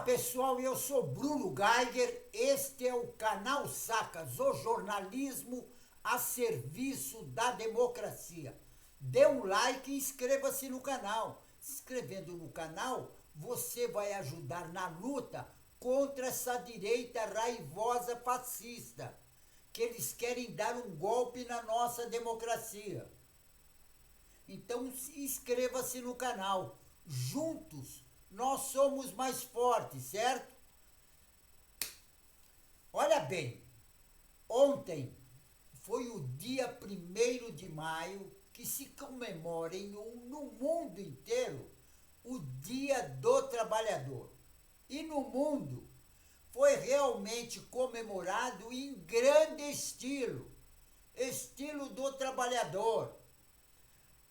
pessoal, eu sou Bruno Geiger, este é o canal Sacas, o jornalismo a serviço da democracia. Dê um like e inscreva-se no canal. Se inscrevendo no canal, você vai ajudar na luta contra essa direita raivosa fascista, que eles querem dar um golpe na nossa democracia. Então inscreva-se no canal. Juntos nós somos mais fortes, certo? Olha bem, ontem foi o dia 1º de maio que se comemora no mundo inteiro o Dia do Trabalhador. E no mundo foi realmente comemorado em grande estilo do trabalhador.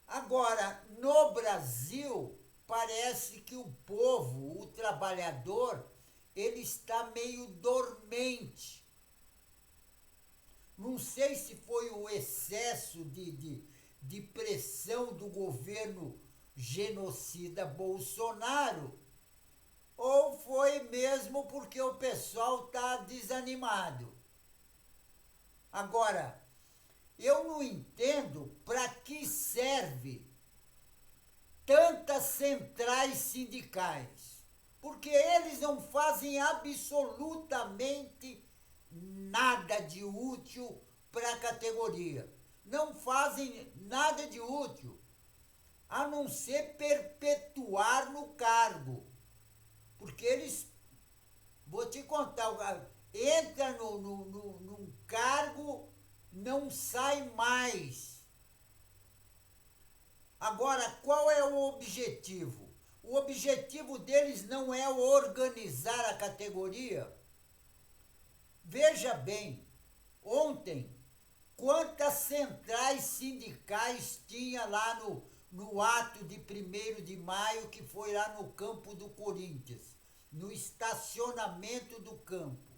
Agora, no Brasil, parece que o povo, o trabalhador, ele está meio dormente. Não sei se foi o excesso de pressão do governo genocida Bolsonaro, ou foi mesmo porque o pessoal está desanimado. Agora, eu não entendo para que serve tantas centrais sindicais, porque eles não fazem absolutamente nada de útil para a categoria. Não fazem nada de útil, a não ser perpetuar no cargo. Porque eles, vou te contar, entra num cargo, não sai mais. Agora, qual é o objetivo? O objetivo deles não é organizar a categoria. Veja bem, ontem, quantas centrais sindicais tinha lá no ato de 1º de maio, que foi lá no campo do Corinthians, no estacionamento do campo?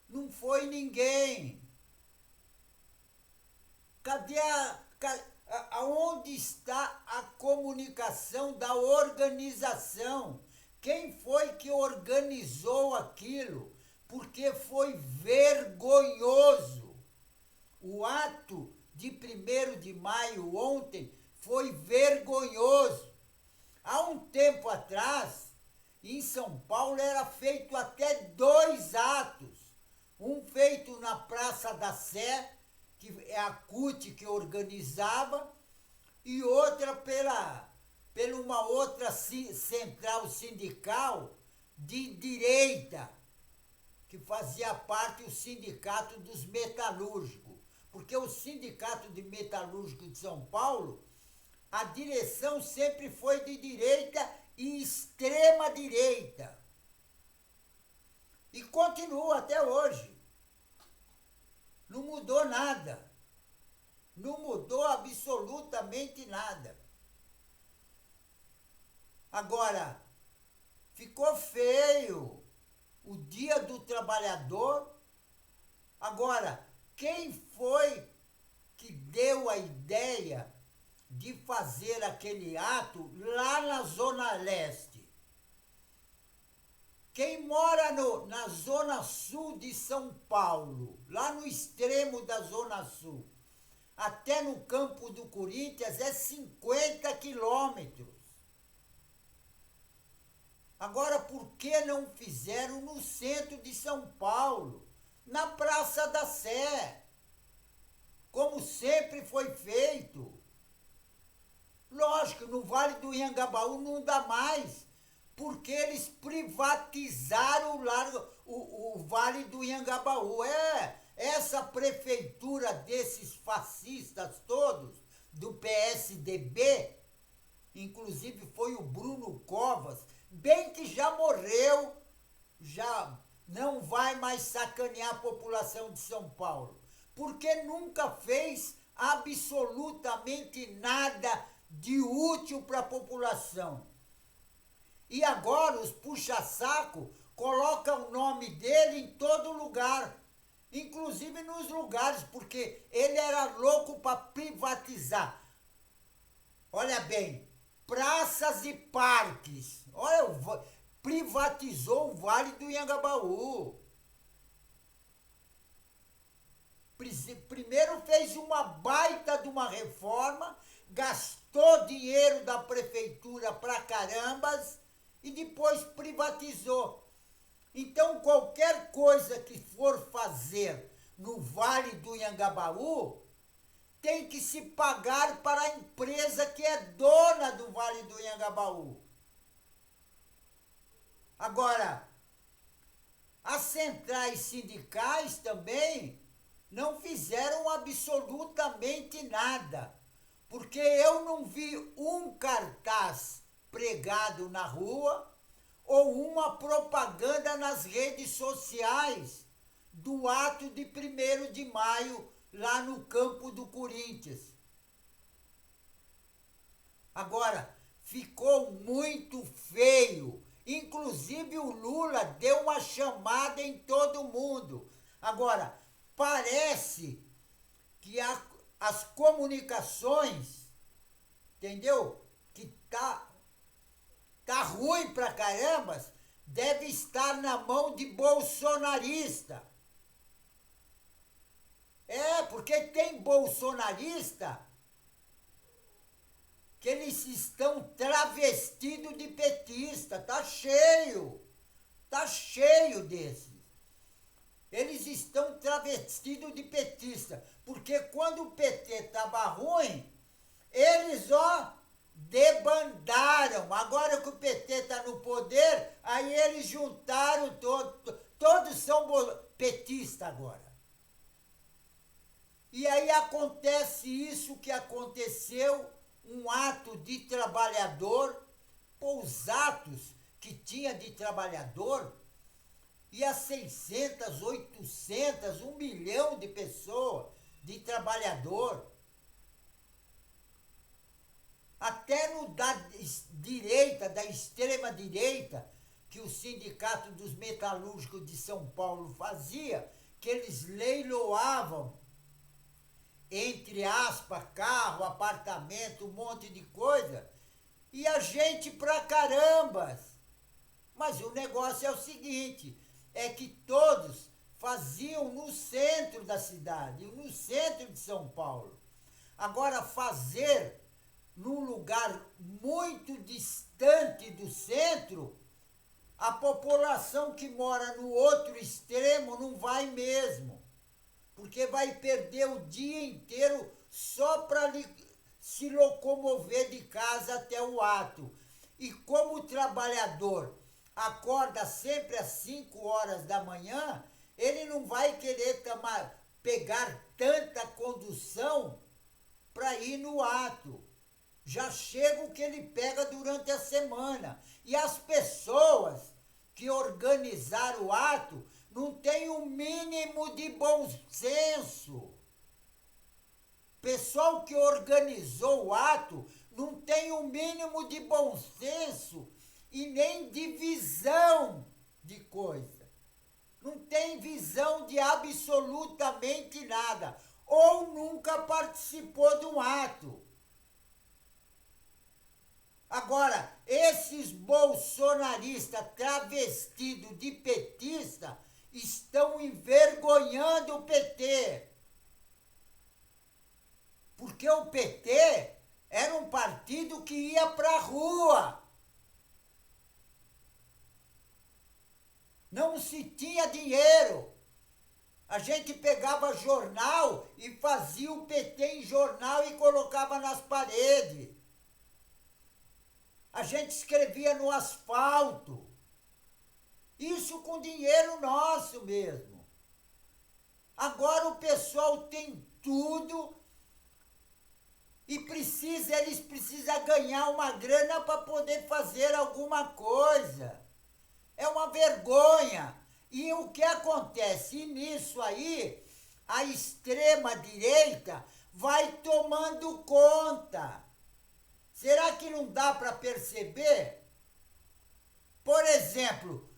Não foi ninguém. Cadê aonde está a comunicação da organização? Quem foi que organizou aquilo? Porque foi vergonhoso. O ato de 1º de maio ontem foi vergonhoso. Há um tempo atrás, em São Paulo, era feito até 2 atos. Um feito na Praça da Sé, que é a CUT que organizava, e outra pela uma outra central sindical de direita, que fazia parte do sindicato dos metalúrgicos. Porque o sindicato de metalúrgicos de São Paulo, a direção sempre foi de direita e extrema direita. E continua até hoje. Não mudou nada. Não mudou absolutamente nada. Agora, ficou feio o Dia do Trabalhador. Agora, quem foi que deu a ideia de fazer aquele ato lá na Zona Leste? Quem mora na Zona Sul de São Paulo, lá no extremo da Zona Sul, até no campo do Corinthians é 50 quilômetros. Agora, por que não fizeram no centro de São Paulo, na Praça da Sé, como sempre foi feito? Lógico, no Vale do Anhangabaú não dá mais, porque eles privatizaram o Vale do Anhangabaú. Essa prefeitura desses fascistas todos, do PSDB, inclusive foi o Bruno Covas, bem que já morreu, já não vai mais sacanear a população de São Paulo, porque nunca fez absolutamente nada de útil para a população. E agora os puxa-saco colocam o nome dele em todo lugar, inclusive nos lugares, porque ele era louco para privatizar. Olha bem, praças e parques. Olha, privatizou o Vale do Anhangabaú. Primeiro fez uma baita de uma reforma, gastou dinheiro da prefeitura pra carambas e depois privatizou. Então, qualquer coisa que for fazer no Vale do Anhangabaú tem que se pagar para a empresa que é dona do Vale do Anhangabaú. Agora, as centrais sindicais também não fizeram absolutamente nada, porque eu não vi um cartaz pregado na rua ou uma propaganda nas redes sociais do ato de 1º de maio lá no campo do Corinthians. Agora, ficou muito feio. Inclusive o Lula deu uma chamada em todo mundo. Agora, parece que as comunicações, entendeu? Que tá ruim pra caramba, deve estar na mão de bolsonarista. Porque tem bolsonarista que eles estão travestidos de petista. Tá cheio desses. Eles estão travestidos de petista, porque quando o PT estava ruim, eles, debandaram. Agora que o PT está no poder, aí eles juntaram todos são petistas agora. E aí acontece isso que aconteceu, um ato de trabalhador, os atos que tinha de trabalhador, ia 600, 800, 1 milhão de pessoas, de trabalhador. Até no da direita, da extrema direita, que o Sindicato dos Metalúrgicos de São Paulo fazia, que eles leiloavam, entre aspas, carro, apartamento, um monte de coisa, e a gente pra carambas. Mas o negócio é o seguinte, é que todos faziam no centro da cidade, no centro de São Paulo. Agora, fazer num lugar muito distante do centro, a população que mora no outro extremo não vai mesmo, porque vai perder o dia inteiro só para se locomover de casa até o ato. E como o trabalhador acorda sempre às 5 horas da manhã, ele não vai querer pegar tanta condução para ir no ato. Já chega o que ele pega durante a semana. E as pessoas que organizaram o ato não têm o mínimo de bom senso. Pessoal que organizou o ato não tem o mínimo de bom senso e nem de visão de coisa. Não tem visão de absolutamente nada. Ou nunca participou de um ato. Agora, esses bolsonaristas travestidos de petista estão envergonhando o PT. Porque o PT era um partido que ia para a rua. Não se tinha dinheiro. A gente pegava jornal e fazia o PT em jornal e colocava nas paredes. A gente escrevia no asfalto. Isso com dinheiro nosso mesmo. Agora o pessoal tem tudo e eles precisam ganhar uma grana para poder fazer alguma coisa. É uma vergonha. E o que acontece? E nisso aí, a extrema-direita vai tomando conta. Será que não dá para perceber? Por exemplo,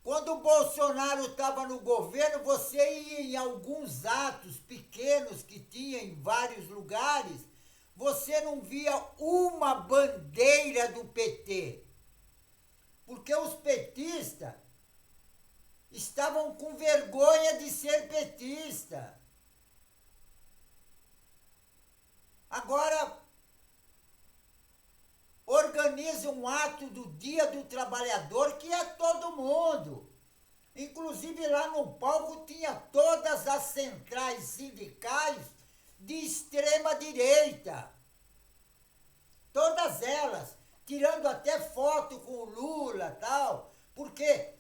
quando o Bolsonaro estava no governo, você ia em alguns atos pequenos que tinha em vários lugares, você não via uma bandeira do PT. Porque os petistas estavam com vergonha de ser petista. Agora, organiza um ato do Dia do Trabalhador que é todo mundo. Inclusive lá no palco tinha todas as centrais sindicais de extrema direita. Todas elas, tirando até foto com o Lula e tal, porque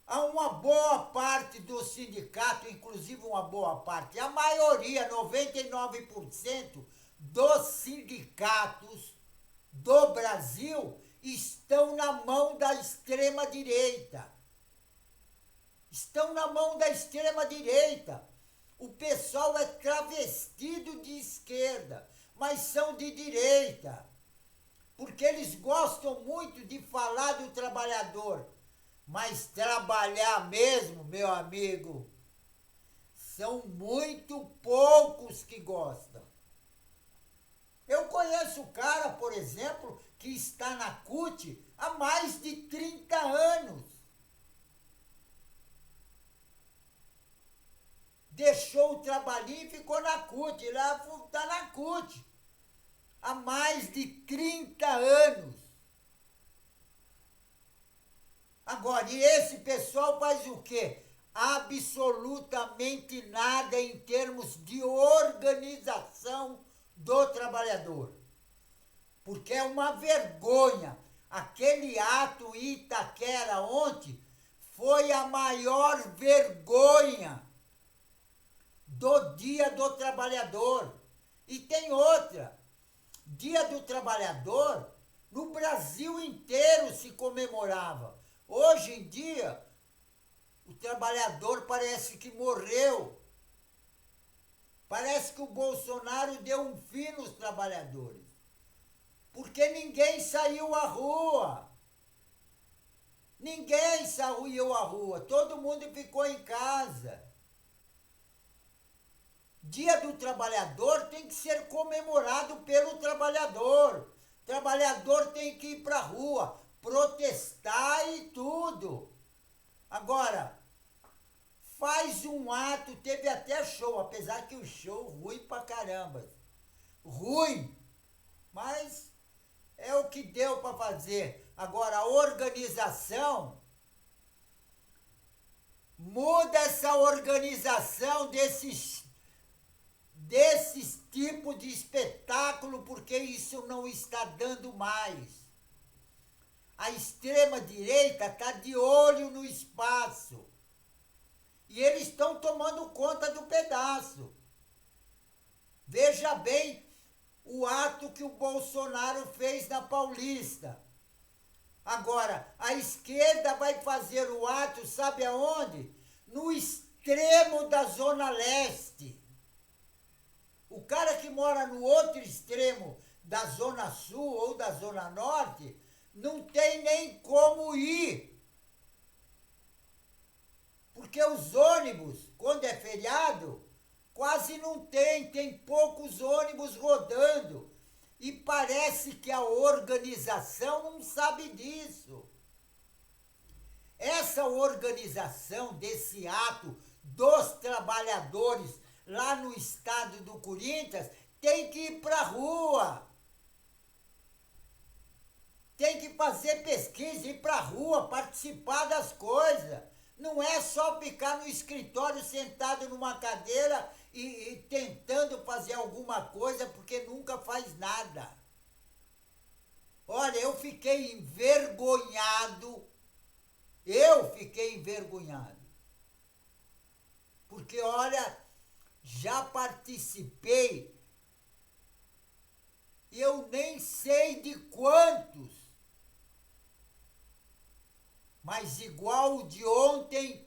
há uma boa parte do sindicato, inclusive uma boa parte, a maioria, 99% dos sindicatos do Brasil estão na mão da extrema-direita. Estão na mão da extrema-direita. O pessoal é travestido de esquerda, mas são de direita. Porque eles gostam muito de falar do trabalhador. Mas trabalhar mesmo, meu amigo, são muito poucos que gostam. Eu conheço um cara, por exemplo, que está na CUT há mais de 30 anos. Deixou o trabalhinho e ficou na CUT. Lá está na CUT há mais de 30 anos. Agora, e esse pessoal faz o quê? Absolutamente nada em termos de organização do trabalhador. Porque é uma vergonha. Aquele ato em Itaquera ontem foi a maior vergonha do Dia do Trabalhador. E tem outra. Dia do Trabalhador, no Brasil inteiro se comemorava. Hoje em dia, o trabalhador parece que morreu. Parece que o Bolsonaro deu um fim nos trabalhadores. Porque ninguém saiu à rua. Ninguém saiu à rua. Todo mundo ficou em casa. Dia do Trabalhador tem que ser comemorado pelo trabalhador. O trabalhador tem que ir para a rua, protestar e tudo. Agora, faz um ato, teve até show, apesar que o show ruim pra caramba. Ruim, mas é o que deu para fazer. Agora, a organização, muda essa organização desses tipos de espetáculo, porque isso não está dando mais. A extrema-direita está de olho no espaço. E eles estão tomando conta do pedaço. Veja bem o ato que o Bolsonaro fez na Paulista. Agora, a esquerda vai fazer o ato, sabe aonde? No extremo da Zona Leste. O cara que mora no outro extremo da Zona Sul ou da Zona Norte não tem nem como ir. Porque os ônibus, quando é feriado, quase não tem poucos ônibus rodando. E parece que a organização não sabe disso. Essa organização desse ato dos trabalhadores lá no estado do Corinthians tem que ir para a rua. Tem que fazer pesquisa, ir para a rua, participar das coisas. Não é só ficar no escritório sentado numa cadeira e tentando fazer alguma coisa porque nunca faz nada. Olha, eu fiquei envergonhado. Porque, olha, já participei, eu nem sei de quantos, mas igual o de ontem,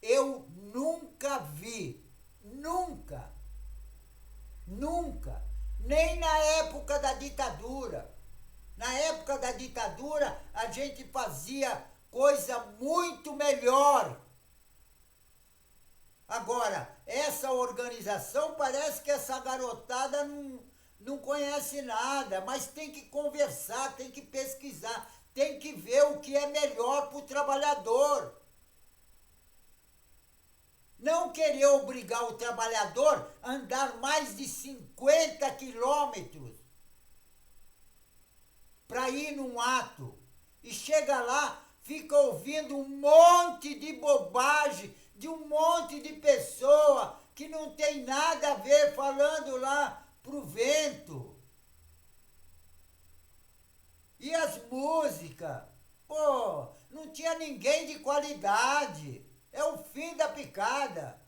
eu nunca vi, nunca, nem na época da ditadura. Na época da ditadura, a gente fazia coisa muito melhor. Agora, essa organização, parece que essa garotada não conhece nada, mas tem que conversar, tem que pesquisar, tem que ver o que é melhor para o trabalhador. Não querer obrigar o trabalhador a andar mais de 50 quilômetros para ir num ato. E chega lá, fica ouvindo um monte de bobagem de um monte de pessoa que não tem nada a ver falando lá pro vento. E as músicas? Pô, não tinha ninguém de qualidade. É o fim da picada.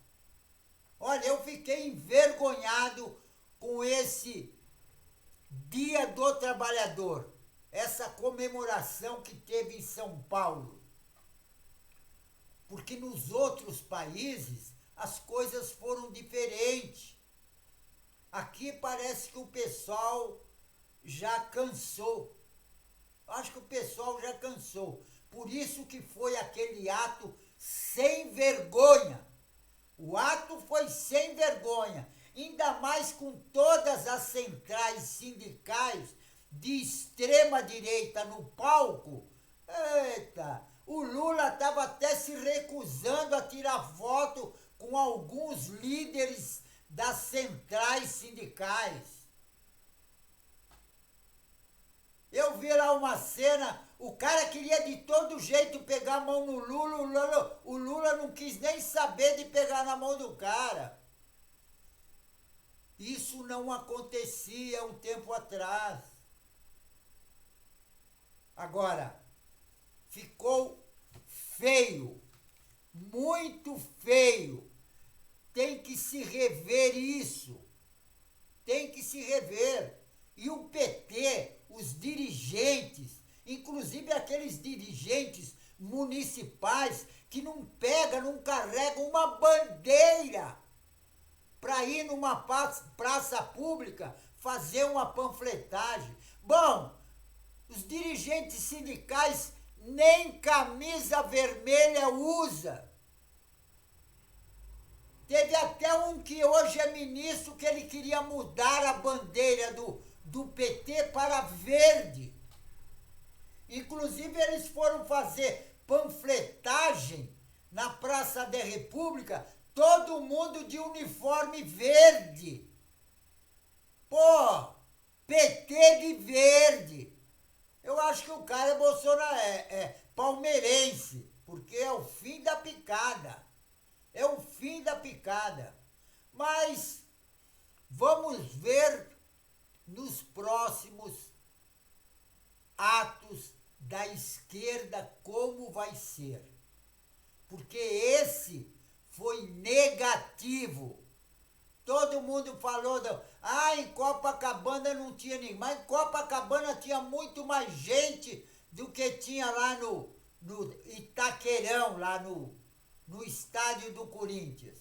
Olha, eu fiquei envergonhado com esse Dia do Trabalhador, essa comemoração que teve em São Paulo. Porque nos outros países as coisas foram diferentes. Aqui parece que o pessoal já cansou. Acho que o pessoal já cansou. Por isso que foi aquele ato sem vergonha. O ato foi sem vergonha. Ainda mais com todas as centrais sindicais de extrema direita no palco. Eita, o Lula estava até se recusando a tirar foto com alguns líderes das centrais sindicais. Eu vi lá uma cena, o cara queria de todo jeito pegar a mão no Lula, o Lula não quis nem saber de pegar na mão do cara. Isso não acontecia um tempo atrás. Agora, ficou feio, muito feio. Tem que se rever isso. Tem que se rever. E o PT, os dirigentes, inclusive aqueles dirigentes municipais que não pegam, não carregam uma bandeira para ir numa praça pública fazer uma panfletagem. Bom, os dirigentes sindicais nem camisa vermelha usa. Teve até um que hoje é ministro que ele queria mudar a bandeira do PT para verde. Inclusive eles foram fazer panfletagem na Praça da República, todo mundo de uniforme verde. Pô, PT de verde. Eu acho que o cara é Bolsonaro, é palmeirense, porque é o fim da picada. É o fim da picada. Mas vamos ver nos próximos atos da esquerda como vai ser. Porque esse foi negativo. Todo mundo falou, em Copacabana não tinha ninguém. Mas em Copacabana tinha muito mais gente do que tinha lá no Itaquerão, lá no estádio do Corinthians.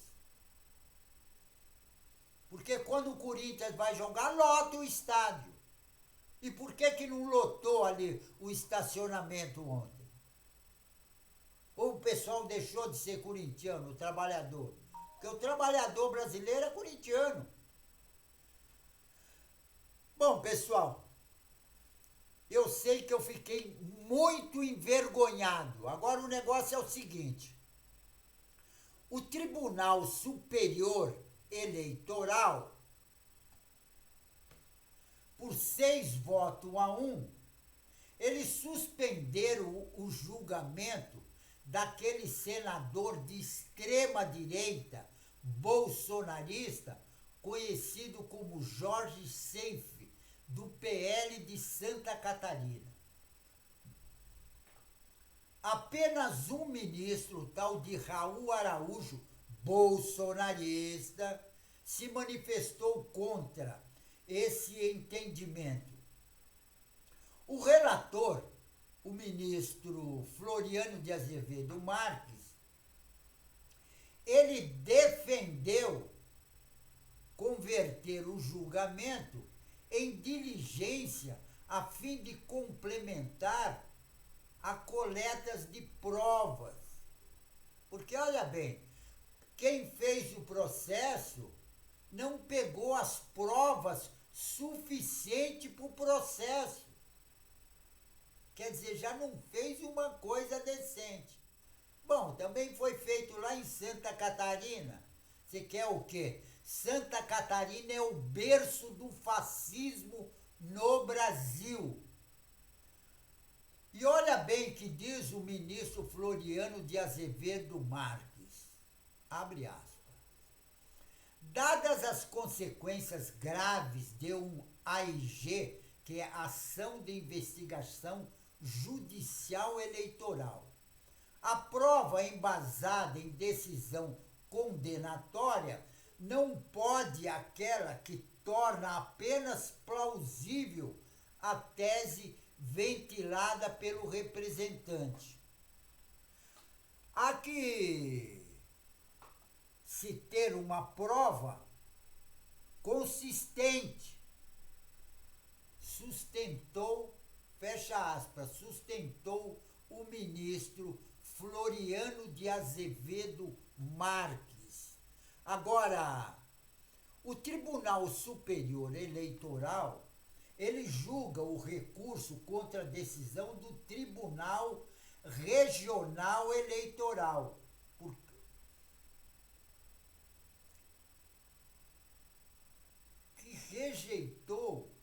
Porque quando o Corinthians vai jogar, lota o estádio. E por que não lotou ali o estacionamento ontem? Ou o pessoal deixou de ser corintiano, o trabalhador? Porque o trabalhador brasileiro é corintiano. Bom, pessoal, eu sei que eu fiquei muito envergonhado. Agora o negócio é o seguinte. O Tribunal Superior Eleitoral, por 6 votos a 1, eles suspenderam o julgamento daquele senador de extrema-direita, bolsonarista, conhecido como Jorge Seife, do PL de Santa Catarina. Apenas um ministro, tal de Raul Araújo, bolsonarista, se manifestou contra esse entendimento. O relator, o ministro Floriano de Azevedo Marques, ele defendeu converter o julgamento em diligência a fim de complementar a coletas de provas. Porque, olha bem, quem fez o processo não pegou as provas suficiente para o processo. Quer dizer, já não fez uma coisa decente. Bom, também foi feito lá em Santa Catarina. Você quer o quê? Santa Catarina é o berço do fascismo no Brasil. E olha bem que diz o ministro Floriano de Azevedo Marques, abre aspas, dadas as consequências graves de um AIG, que é Ação de Investigação Judicial Eleitoral, a prova embasada em decisão condenatória não pode aquela que torna apenas plausível a tese ventilada pelo representante. Há que se ter uma prova consistente, sustentou, fecha aspas, sustentou o ministro Floriano de Azevedo Marques. Agora, o Tribunal Superior Eleitoral, ele julga o recurso contra a decisão do Tribunal Regional Eleitoral, que rejeitou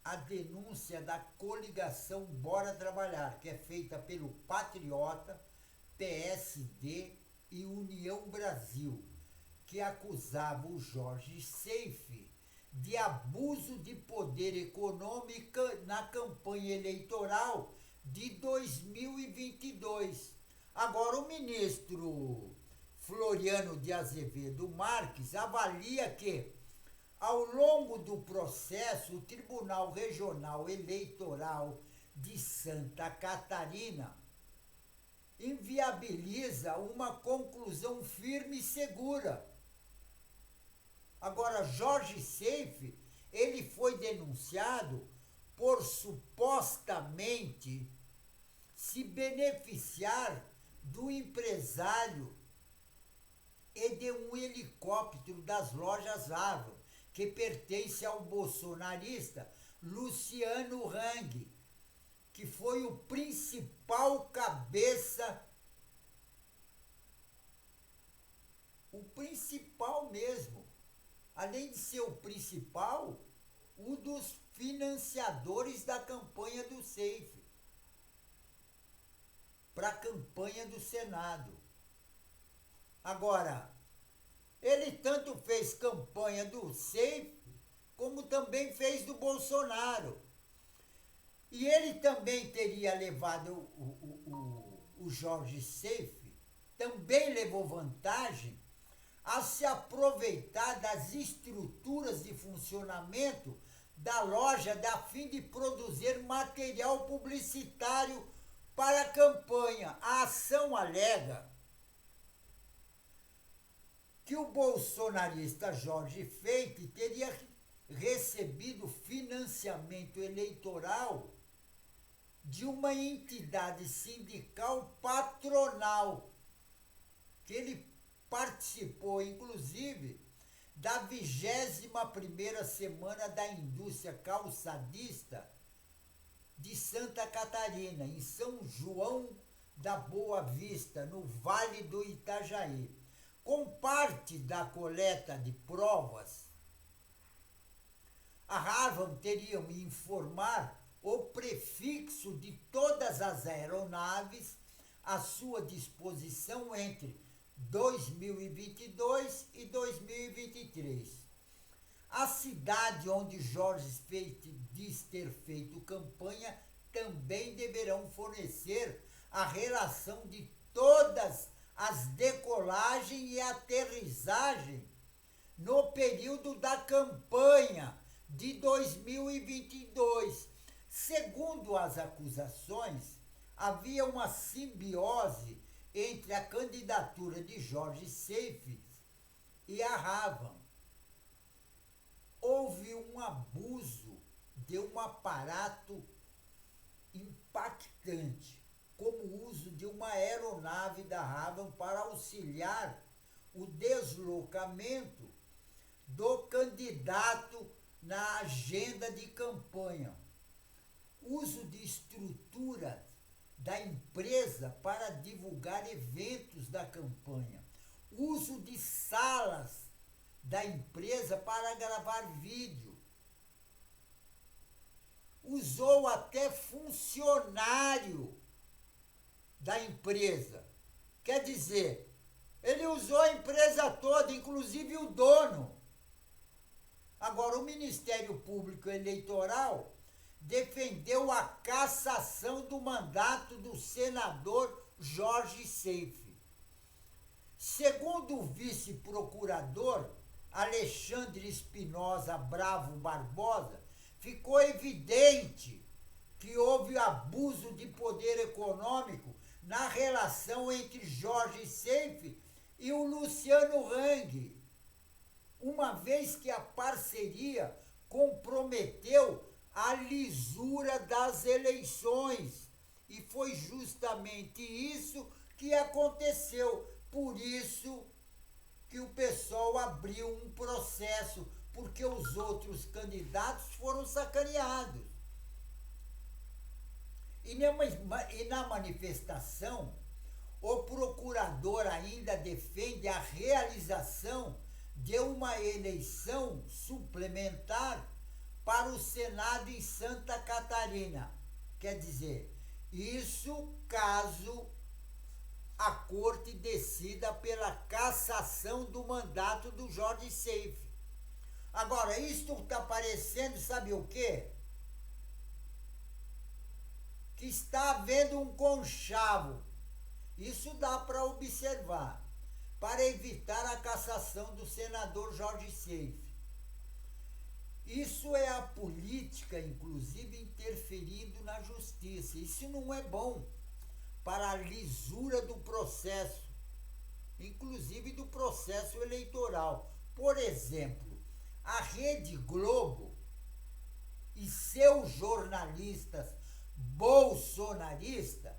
a denúncia da coligação Bora Trabalhar, que é feita pelo Patriota, PSD e União Brasil, que acusava o Jorge Seife de abuso de poder econômico na campanha eleitoral de 2022. Agora, o ministro Floriano de Azevedo Marques avalia que, ao longo do processo, o Tribunal Regional Eleitoral de Santa Catarina inviabiliza uma conclusão firme e segura. Agora, Jorge Seife, ele foi denunciado por supostamente se beneficiar do empresário e de um helicóptero das lojas Avon, que pertence ao bolsonarista Luciano Hang, que foi o principal cabeça, o principal mesmo, além de ser o principal, um dos financiadores da campanha do Seife, para a campanha do Senado. Agora, ele tanto fez campanha do Seife, como também fez do Bolsonaro. E ele também teria levado o Jorge Seife, também levou vantagem a se aproveitar das estruturas de funcionamento da loja a fim de produzir material publicitário para a campanha. A ação alega que o bolsonarista Jorge Seife teria recebido financiamento eleitoral de uma entidade sindical patronal, que ele participou, inclusive, da 21ª Semana da Indústria Calçadista de Santa Catarina, em São João da Boa Vista, no Vale do Itajaí. Com parte da coleta de provas, a Harvard teria que informar o prefixo de todas as aeronaves à sua disposição entre 2022 e 2023. A cidade onde Jorge Seife diz ter feito campanha também deverão fornecer a relação de todas as decolagens e aterrissagem no período da campanha de 2022. Segundo as acusações, havia uma simbiose entre a candidatura de Jorge Seife e a Harvard. Houve um abuso de um aparato impactante, como o uso de uma aeronave da Harvard para auxiliar o deslocamento do candidato na agenda de campanha. Uso de estrutura da empresa para divulgar eventos da campanha. Uso de salas da empresa para gravar vídeo. Usou até funcionário da empresa. Quer dizer, ele usou a empresa toda, inclusive o dono. Agora, o Ministério Público Eleitoral defendeu a cassação do mandato do senador Jorge Seife. Segundo o vice-procurador Alexandre Espinosa Bravo Barbosa, ficou evidente que houve abuso de poder econômico na relação entre Jorge Seife e o Luciano Hang, uma vez que a parceria comprometeu a lisura das eleições. E foi justamente isso que aconteceu. Por isso que o pessoal abriu um processo, porque os outros candidatos foram sacaneados. E na manifestação, o procurador ainda defende a realização de uma eleição suplementar para o Senado em Santa Catarina. Quer dizer, isso caso a corte decida pela cassação do mandato do Jorge Seife. Agora, isto está parecendo, sabe o quê? Que está havendo um conchavo. Isso dá para observar, para evitar a cassação do senador Jorge Seife. Isso é a política, inclusive, interferindo na justiça. Isso não é bom para a lisura do processo, inclusive do processo eleitoral. Por exemplo, a Rede Globo e seus jornalistas bolsonaristas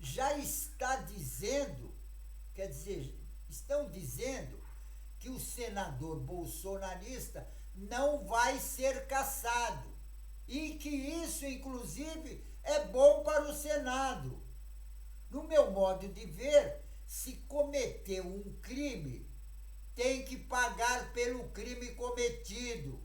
já está dizendo, quer dizer, estão dizendo que o senador bolsonarista não vai ser cassado e que isso, inclusive, é bom para o Senado. No meu modo de ver, se cometeu um crime, tem que pagar pelo crime cometido.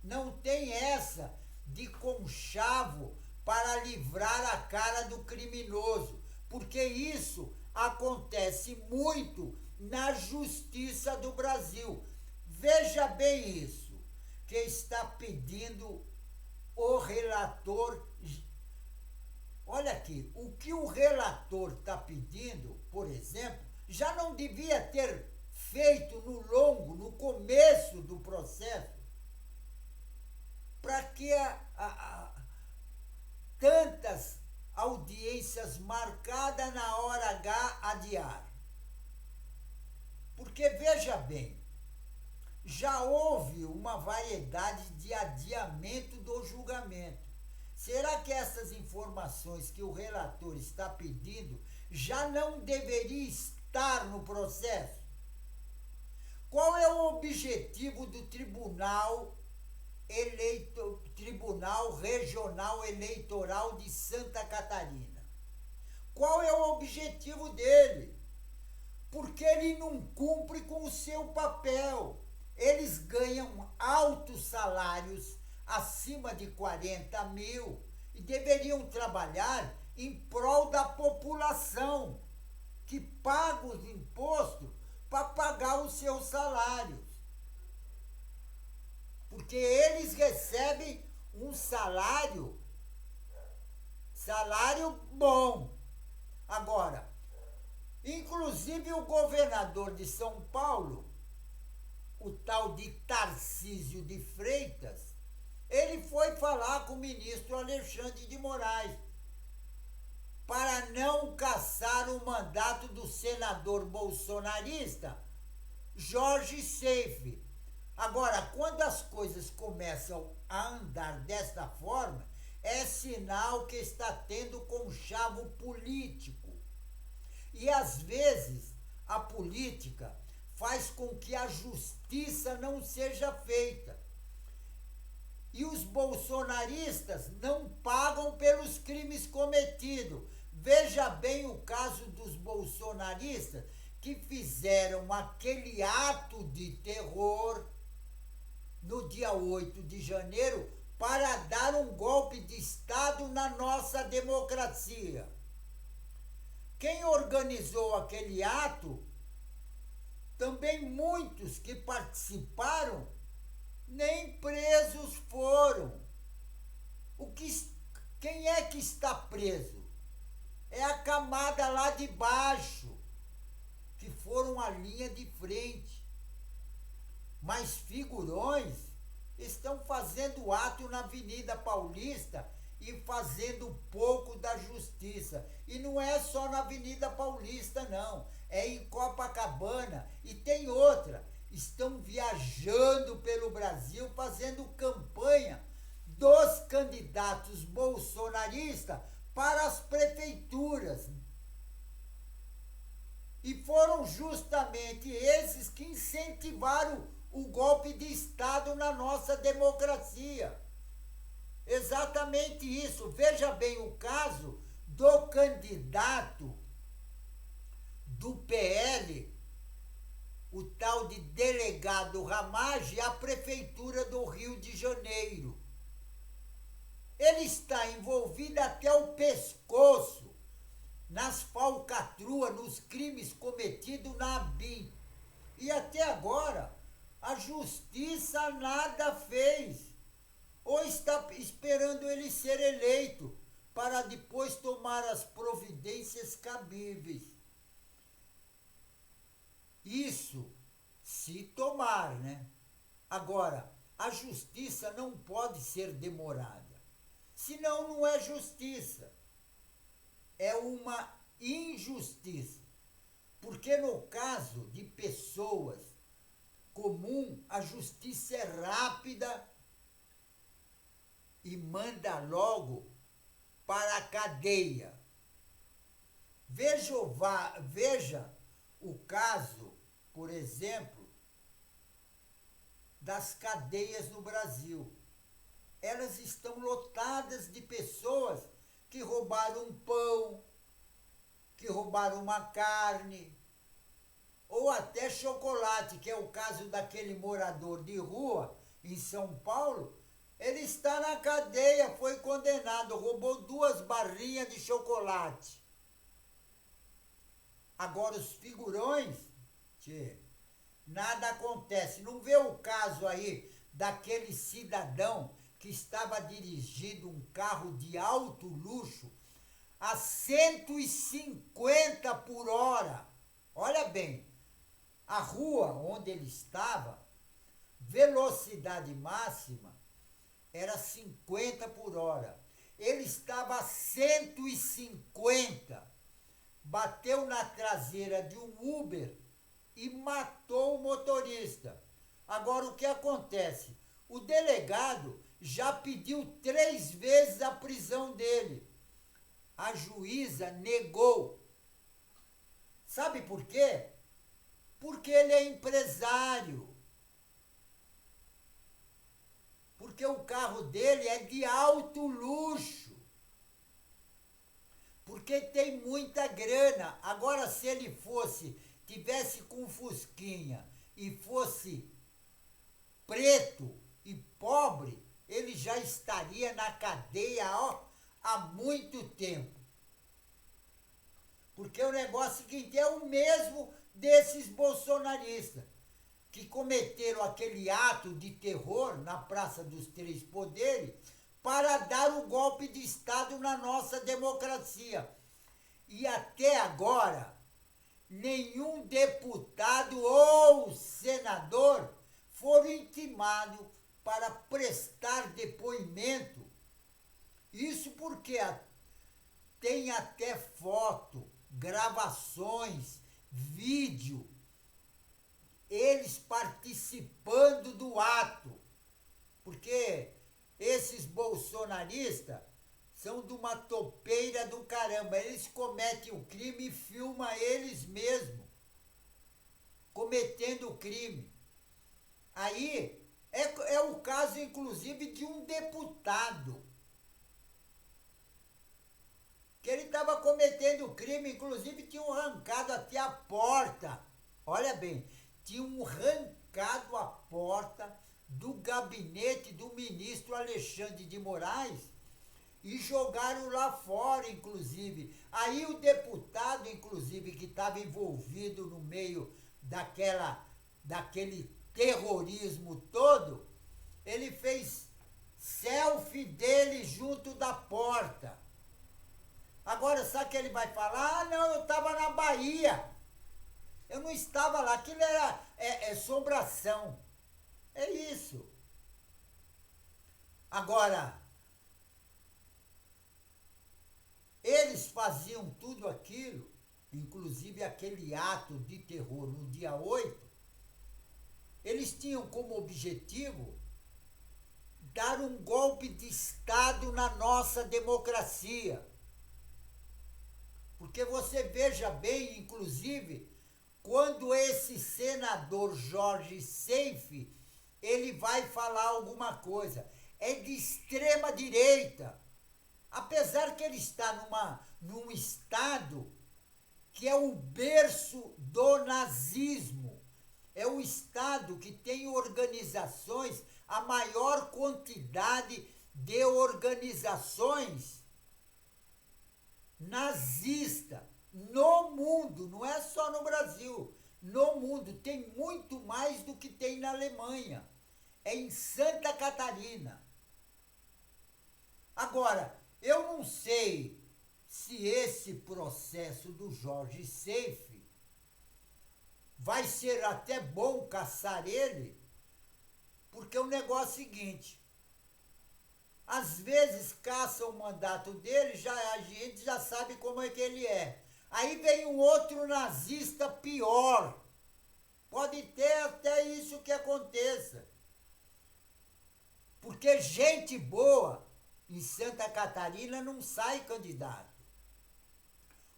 Não tem essa de conchavo para livrar a cara do criminoso, porque isso acontece muito na justiça do Brasil. Veja bem isso, que está pedindo o relator. Olha aqui, o que o relator está pedindo, por exemplo, já não devia ter feito no começo do processo, para que tantas audiências marcadas na hora H adiar. Porque, veja bem, já houve uma variedade de adiamento do julgamento. Será que essas informações que o relator está pedindo já não deveria estar no processo? Qual é o objetivo do Tribunal Regional Eleitoral de Santa Catarina? Qual é o objetivo dele? Porque ele não cumpre com o seu papel. Eles ganham altos salários, acima de 40 mil, e deveriam trabalhar em prol da população, que paga os impostos para pagar os seus salários. Porque eles recebem um salário bom. Agora, inclusive o governador de São Paulo, o tal de Tarcísio de Freitas, ele foi falar com o ministro Alexandre de Moraes para não cassar o mandato do senador bolsonarista Jorge Seife. Agora, quando as coisas começam a andar desta forma, é sinal que está tendo conchavo político. E às vezes a política faz com que a justiça não seja feita. E os bolsonaristas não pagam pelos crimes cometidos. Veja bem o caso dos bolsonaristas que fizeram aquele ato de terror no dia 8 de janeiro para dar um golpe de Estado na nossa democracia. Quem organizou aquele ato, também muitos que participaram, nem presos foram. Quem é que está preso? É a camada lá de baixo, que foram a linha de frente. Mas figurões estão fazendo ato na Avenida Paulista e fazendo pouco da justiça. E não é só na Avenida Paulista, não. É em Copacabana e tem outra. Estão viajando pelo Brasil fazendo campanha dos candidatos bolsonaristas para as prefeituras. E foram justamente esses que incentivaram o golpe de Estado na nossa democracia. Exatamente isso. Veja bem o caso do candidato do PL, o tal de delegado Ramagem, à prefeitura do Rio de Janeiro. Ele está envolvido até o pescoço nas falcatruas, nos crimes cometidos na ABIN. E até agora a justiça nada fez. Ou está esperando ele ser eleito para depois tomar as providências cabíveis. Isso se tomar, né? Agora, a justiça não pode ser demorada. Senão não é justiça. É uma injustiça. Porque no caso de pessoas comuns, a justiça é rápida e manda logo para a cadeia. Veja o caso, por exemplo, das cadeias no Brasil. Elas estão lotadas de pessoas que roubaram um pão, que roubaram uma carne, ou até chocolate, que é o caso daquele morador de rua em São Paulo. Ele está na cadeia, foi condenado, roubou 2 barrinhas de chocolate. Agora os figurões, nada acontece. Não vê o caso aí daquele cidadão que estava dirigindo um carro de alto luxo a 150 por hora. Olha bem, a rua onde ele estava, velocidade máxima era 50 por hora. Ele estava a 150. Bateu na traseira de um Uber e matou o motorista. Agora, o que acontece? O delegado já pediu 3 vezes a prisão dele. A juíza negou. Sabe por quê? Porque ele é empresário. Porque o carro dele é de alto luxo. Porque tem muita grana. Agora, se ele tivesse com fusquinha e fosse preto e pobre, ele já estaria na cadeia há muito tempo. Porque o negócio seguinte é o mesmo desses bolsonaristas que cometeram aquele ato de terror na Praça dos Três Poderes para dar o golpe de Estado na nossa democracia. E até agora, nenhum deputado ou senador foram intimados para prestar depoimento. Isso porque tem até foto, gravações, vídeo, eles participando do ato. Porque esses bolsonaristas são de uma topeira do caramba. Eles cometem o crime e filmam eles mesmos. cometendo crime. Aí é o caso, inclusive, de um deputado, que ele estava cometendo crime, inclusive tinham arrancado até a porta. Olha bem, tinham arrancado a porta do gabinete do ministro Alexandre de Moraes e jogaram lá fora, inclusive. Aí o deputado, inclusive, que estava envolvido no meio daquele terrorismo todo, ele fez selfie dele junto da porta. Agora, sabe o que ele vai falar? Ah, não, eu estava na Bahia. Eu não estava lá. Aquilo era assombração. É isso. Agora, eles faziam tudo aquilo, inclusive aquele ato de terror no dia 8, eles tinham como objetivo dar um golpe de Estado na nossa democracia. Porque você veja bem, inclusive, quando esse senador Jorge Seife, ele vai falar alguma coisa, é de extrema direita. Apesar que ele está num estado que é o berço do nazismo, é o estado que tem organizações, a maior quantidade de organizações nazista no mundo, não é só no Brasil, no mundo, tem muito mais do que tem na Alemanha, é em Santa Catarina. Agora, eu não sei se esse processo do Jorge Seife vai ser até bom caçar ele, porque o negócio é o seguinte, às vezes caça o mandato dele, a gente já sabe como é que ele é. Aí vem um outro nazista pior. Pode ter até isso que aconteça. Porque gente boa em Santa Catarina não sai candidato.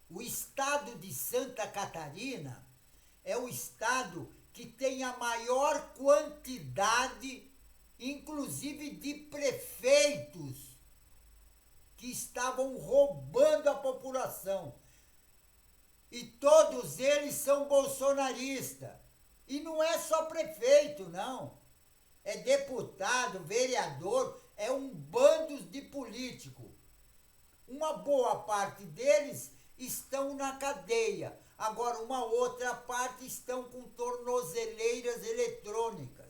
O estado de Santa Catarina é o estado que tem a maior quantidade, inclusive de prefeitos, que estavam roubando a população. E todos eles são bolsonaristas. E não é só prefeito, não. É deputado, vereador, é um bando de político. Uma boa parte deles estão na cadeia. Agora, uma outra parte estão com tornozeleiras eletrônicas.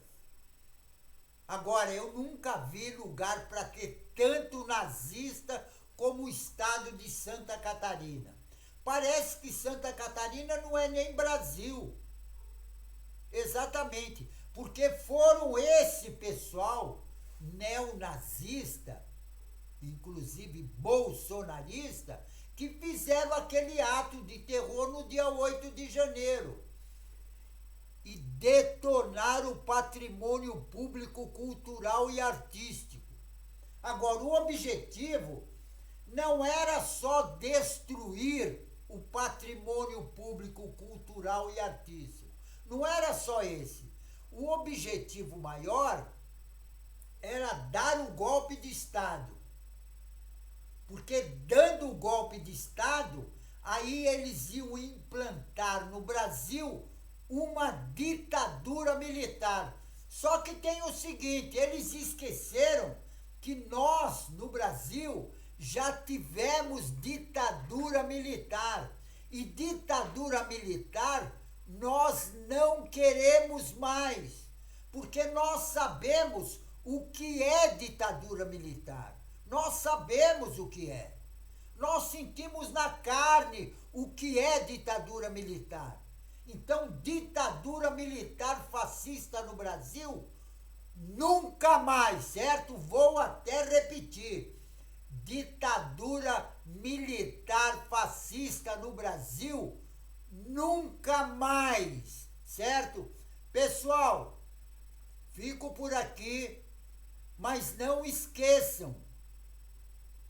Agora, eu nunca vi lugar para ter tanto nazista como o estado de Santa Catarina. Parece que Santa Catarina não é nem Brasil. Exatamente, porque foram esse pessoal neonazista, inclusive bolsonarista, que fizeram aquele ato de terror no dia 8 de janeiro. E detonar o patrimônio público, cultural e artístico. Agora, o objetivo não era só destruir o patrimônio público, cultural e artístico. Não era só esse. O objetivo maior era dar o golpe de Estado. Porque dando o golpe de Estado, aí eles iam implantar no Brasil uma ditadura militar. Só que tem o seguinte, eles esqueceram que nós, no Brasil, já tivemos ditadura militar. E ditadura militar nós não queremos mais, porque nós sabemos o que é ditadura militar. Nós sabemos o que é. Nós sentimos na carne o que é ditadura militar. Então, ditadura militar fascista no Brasil, nunca mais, certo? Vou até repetir. Ditadura militar fascista no Brasil, nunca mais, certo? Pessoal, fico por aqui, mas não esqueçam,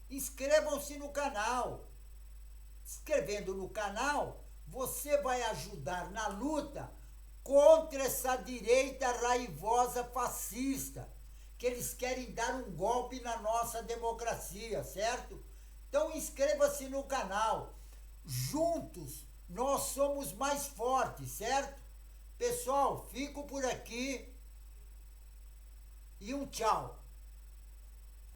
inscrevam-se no canal. Se inscrevendo no canal, você vai ajudar na luta contra essa direita raivosa fascista, que eles querem dar um golpe na nossa democracia, certo? Então inscreva-se no canal. Juntos nós somos mais fortes, certo? Pessoal, fico por aqui e um tchau.